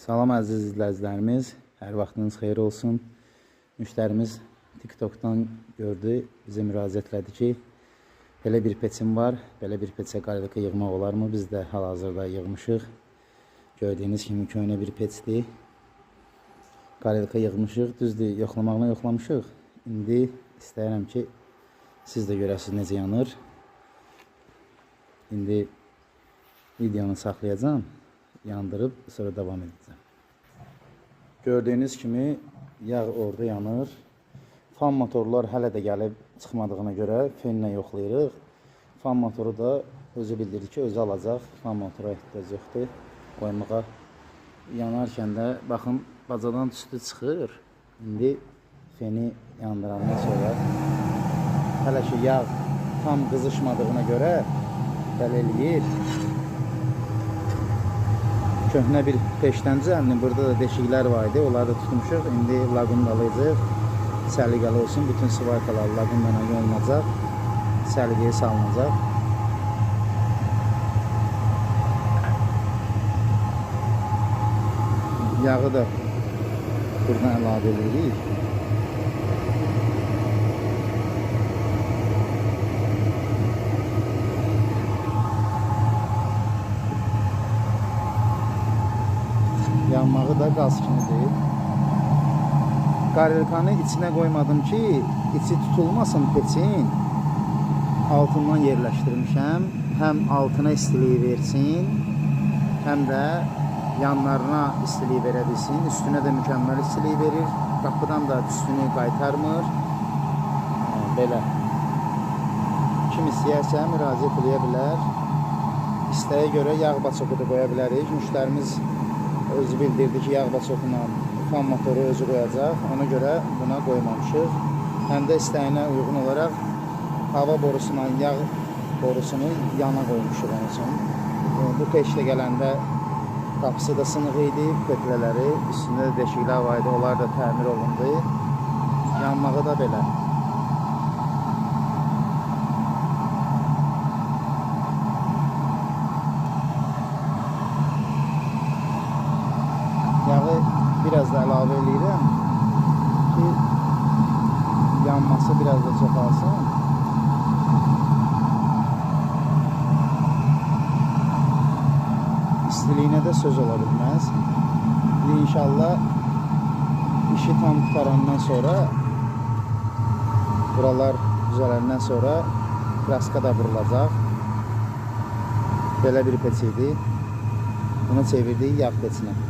Salam əziz izləyicilərimiz, hər vaxtınız xeyir olsun. Müştərimiz TikTok'dan gördü, bizə müraciət elədi ki, belə bir peçim var, belə bir peçə qarılıqı yığmaq olarmı? Biz də hal-hazırda yığmışıq. Gördüyünüz kimi köhnə bir peçdir. Qarılıqı yığmışıq, düzdür, yoxlamaqla yoxlamışıq. İndi istəyirəm ki, siz də görəsiniz necə yanır. İndi videonu saxlayacağım, yandırıb sonra devam edəcəm. Gördüyünüz kimi yağ orada yanır. Fan motorlar hələ də gəlib çıxmadığına görə fenlə yoxlayırıq. Fan motoru da özü bildirdi ki, özü alacaq. Fan motora ehtiyac yoxdur qoymağa. Yanarkən də baxın bacadan tüstü çıxır. İndi feni yandırandan sonra hələ ki yağ tam qızışmadığına görə belə eləyir. Köhnə bir peşdən düzəltdim. Burada da deşiklər var idi. Onları da tutmuşuq. İndi laqun qalacaq. Səliqəli olsun. Bütün sıvarkalar laqunla yolunacaq. Səliqəyə salınacaq. Yağı da buradan əlavə edirik. Yanmağı da qaz kimidir. Qarılkanı içinə qoymadım ki, içi tutulmasın peçin. Altından yerləşdirmişəm. Həm altına istiliyi versin, həm də yanlarına istiliyi verə bilsin. Üstünə də mükəmməl istiliyi verir. Qapıdan da üstünü qaytarmır. Belə. Kim istəyərsə müraciət edə bilər. İstəyə görə yağ baçoku da qoya bilərik. Müştərimiz özü bildirdi ki, yağ baçokuna fan motoru özü qoyacaq. Ona görə buna qoymamışıq. Həm də istəyinə uyğun olaraq hava borusuna, yağ borusunu yana qoymuşuq onun üçün. Bu peşdə gələndə qapısı da sınıq idi, petlələri, üstündə də deşiklər var idi, onlar da təmir olundu. Yanmağı da belə. Yağı biraz da əlavə edirəm ki, yanması biraz da çoxalsın. İstiliyinə də söz ola bilməz. İnşallah işi tam qutarandan sonra, buralar düzələndən sonra kraska da vurulacaq. Belə bir peç idi. Bunu çevirdik yağ peçinə.